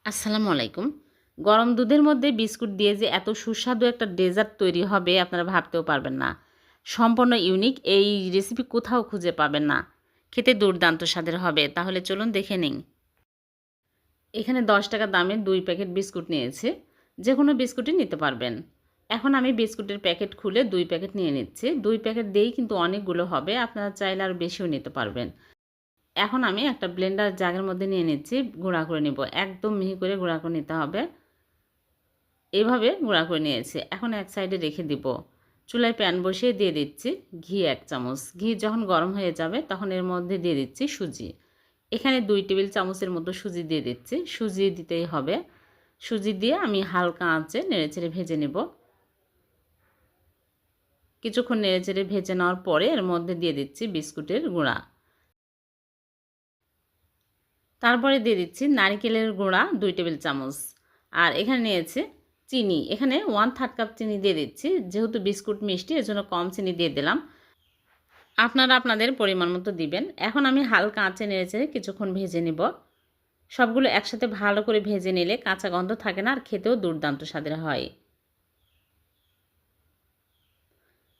আসসালামু আলাইকুম। গরম দুধের মধ্যে বিস্কুট দিয়ে যে এত সুস্বাদু একটা ডেজার্ট তৈরি হবে আপনারা ভাবতেও পারবেন না। সম্পূর্ণ ইউনিক এই রেসিপি কোথাও খুঁজে পাবেন না। খেতে দুর্দান্ত স্বাদের হবে। তাহলে চলুন দেখে নিন। এখানে ৳১০ দামের ২ প্যাকেট বিস্কুট নিয়েছি। যেকোনো বিস্কুটই নিতে পারবেন। এখন আমি বিস্কুটের প্যাকেট খুলে ২ প্যাকেট নিয়ে নিচ্ছি। ২ প্যাকেট দিয়েই কিন্তু অনেকগুলো হবে। আপনারা চাইলে আরও বেশিও নিতে পারবেন। এখন আমি একটা ব্লেন্ডার জারের মধ্যে নিয়ে নিচ্ছি, গুঁড়া করে নিব। একদম মিহি করে গুঁড়া করে নিতে হবে। এভাবে গুঁড়া করে নিয়েছি। এখন এক সাইডে রেখে দিব। চুলায় প্যান বসিয়ে দিয়ে দিচ্ছি ঘি ১ চামচ। ঘি যখন গরম হয়ে যাবে তখন এর মধ্যে দিয়ে দিচ্ছি সুজি। এখানে ২ টেবিল চামচের মতো সুজি দিয়ে দিচ্ছি। সুজি দিতেই হবে। সুজি দিয়ে আমি হালকা আঁচে নেড়েচেড়ে ভেজে নেব। কিছুক্ষণ নেড়েচেড়ে ভেজে নেওয়ার পরে এর মধ্যে দিয়ে দিচ্ছি বিস্কুটের গুঁড়া। তারপরে দিয়ে দিচ্ছি নারিকেলের গুঁড়া ২ টেবিল চামচ। আর এখানে নিয়েছি চিনি। এখানে 1/3 কাপ চিনি দিয়ে দিচ্ছি। যেহেতু বিস্কুট মিষ্টি এজন্য কম চিনি দিয়ে দিলাম। আপনারা আপনাদের পরিমাণ মতো দিবেন। এখন আমি হালকা আঁচে নেড়েচেড়ে কিছুক্ষণ ভেজে নিব। সবগুলো একসাথে ভালো করে ভেজে নিলে কাঁচা গন্ধ থাকে না আর খেতেও দুর্দান্ত স্বাদের হয়।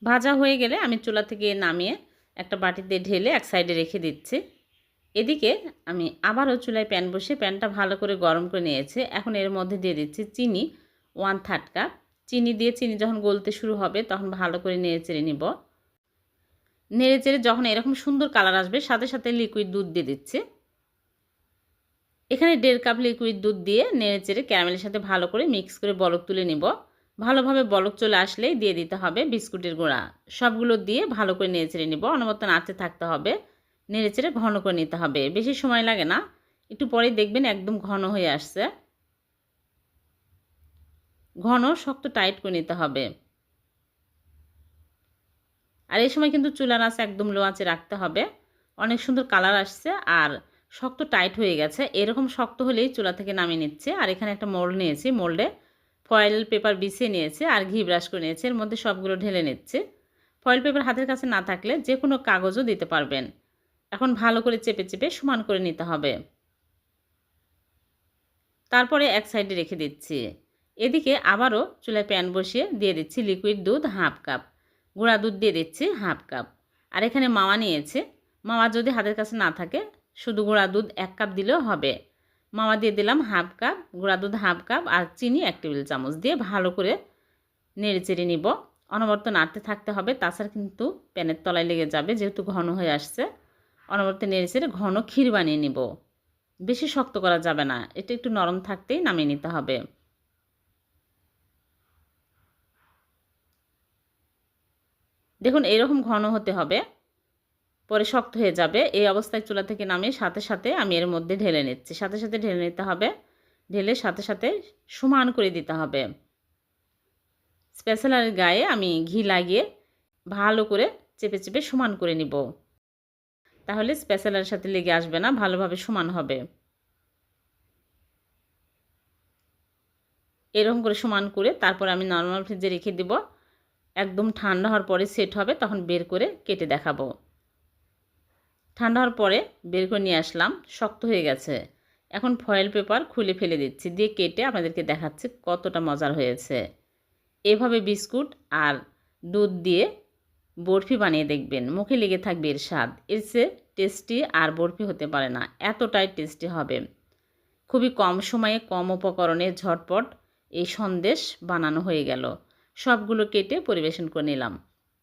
ভাজা হয়ে গেলে আমি চুলা থেকে নামিয়ে একটা বাটিতে ঢেলে এক সাইডে রেখে দিচ্ছি। এদিকে আমি আবারও চুলায় প্যান বসিয়ে প্যানটা ভালো করে গরম করে নিয়েছি। এখন এর মধ্যে দিয়ে দিচ্ছি চিনি 1/3 কাপ। চিনি দিয়ে চিনি যখন গলতে শুরু হবে তখন ভালো করে নেড়েচেড়ে নিব। নেড়েচেড়ে যখন এরকম সুন্দর কালার আসবে সাথে সাথে লিকুইড দুধ দিয়ে দিচ্ছি। এখানে 1.5 কাপ লিকুইড দুধ দিয়ে নেড়েচেড়ে ক্যারামেলের সাথে ভালো করে মিক্স করে বলক তুলে নিব। ভালোভাবে বলক চলে আসলেই দিয়ে দিতে হবে বিস্কুটের গুঁড়া। সবগুলো দিয়ে ভালো করে নেড়েচেড়ে নিব। অনবরত নাড়তে থাকতে হবে। নেড়েচেড়ে ঘন করে নিতে হবে। বেশি সময় লাগে না। একটু পরেই দেখবেন একদম ঘন হয়ে আসছে। ঘন শক্ত টাইট করে নিতে হবে। আর এই সময় কিন্তু চুলার আঁচ একদম লো আঁচে রাখতে হবে। অনেক সুন্দর কালার আসছে আর শক্ত টাইট হয়ে গেছে। এরকম শক্ত হলেই চুলা থেকে নামিয়ে নিচ্ছে। আর এখানে একটা মোল্ড নিয়েছি। মোল্ডে ফয়েল পেপার বিছিয়ে নিয়েছি আর ঘি ব্রাশ করে নিয়েছি। এর মধ্যে সবগুলো ঢেলে নিচ্ছি। ফয়েল পেপার হাতের কাছে না থাকলে যে কোনো কাগজও দিতে পারবেন। এখন ভালো করে চেপে চেপে সমান করে নিতে হবে। তারপরে এক সাইডে রেখে দিচ্ছি। এদিকে আবারও চুলায় প্যান বসিয়ে দিয়ে দিচ্ছি লিকুইড দুধ 1/2 কাপ। গুঁড়া দুধ দিয়ে দিচ্ছি 1/2 কাপ। আর এখানে মাওয়া নিয়েছে। মাওয়া যদি হাতের কাছে না থাকে শুধু গুঁড়া দুধ 1 কাপ দিলেও হবে। মাওয়া দিয়ে দিলাম 1/2 কাপ, গুঁড়া দুধ 1/2 কাপ আর চিনি 1 টেবিল চামচ দিয়ে ভালো করে নেড়েচেড়ে নিব। অনবরত নাড়তে থাকতে হবে, তাছাড়া কিন্তু প্যানের তলায় লেগে যাবে যেহেতু ঘন হয়ে আসছে। অনবরত নেড়েচেড়ে ঘন ক্ষীর বানিয়ে নিব। বেশি শক্ত করা যাবে না। এটা একটু নরম থাকতেই নামিয়ে নিতে হবে। দেখুন এরকম ঘন হতে হবে। পরে শক্ত হয়ে যাবে। এই অবস্থায় চুলা থেকে নামিয়ে সাথে সাথে আমি এর মধ্যে ঢেলে নিচ্ছি। সাথে সাথে ঢেলে নিতে হবে। ঢেলে সাথে সাথে সমান করে দিতে হবে। স্প্যাচুলার গায়ে আমি ঘি লাগিয়ে ভালো করে চেপে চেপে সমান করে নিব। তাহলে স্প্যাচুলার সাথে লেগে আসবে না, ভালোভাবে সমান হবে। এরকম করে সমান করে তারপর আমি নরমাল ফ্রিজে রেখে দিব। একদম ঠান্ডা হওয়ার পরে সেট হবে তখন বের করে কেটে দেখাবো। ঠান্ডা হওয়ার পরে বের করে নিয়ে আসলাম। শক্ত হয়ে গেছে। এখন ফয়েল পেপার খুলে ফেলে দিচ্ছি, দিয়ে কেটে আপনাদেরকে দেখাচ্ছি কতটা মজার হয়েছে। এভাবে বিস্কুট আর দুধ দিয়ে বরফি বানিয়ে দেখবেন, মুখে লেগে থাকবে এর স্বাদ। এর চেয়ে টেস্টি আর বরফি হতে পারে না, এতটাই টেস্টি হবে। খুবই কম সময়ে কম উপকরণে ঝটপট এই সন্দেশ বানানো হয়ে গেল। সবগুলো কেটে পরিবেশন করে নিলাম।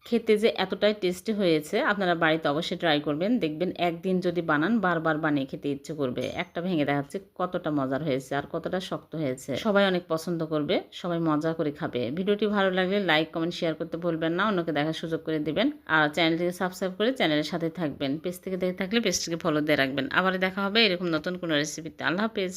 খেতে যে এতটাই টেস্টি হয়েছে আপনারা বাড়িতে অবশ্যই ট্রাই করবেন। দেখবেন একদিন যদি বানান বারবার বানিয়ে খেতে ইচ্ছে করবে। একটা ভেঙে দেখাচ্ছে কতটা মজার হয়েছে আর কতটা শক্ত হয়েছে। সবাই অনেক পছন্দ করবে, সবাই মজা করে খাবে। ভিডিওটি ভালো লাগলে লাইক কমেন্ট শেয়ার করতে ভুলবেন না, অন্যকে দেখার সুযোগ করে দিবেন। আর চ্যানেলটিকে সাবস্ক্রাইব করে চ্যানেলের সাথে থাকবেন। পেজ থেকে দেখে থাকলে পেজটিকে ফলো দিয়ে রাখবেন। আবার দেখা হবে এরকম নতুন কোনো রেসিপিতে। আল্লাহ হাফেজ।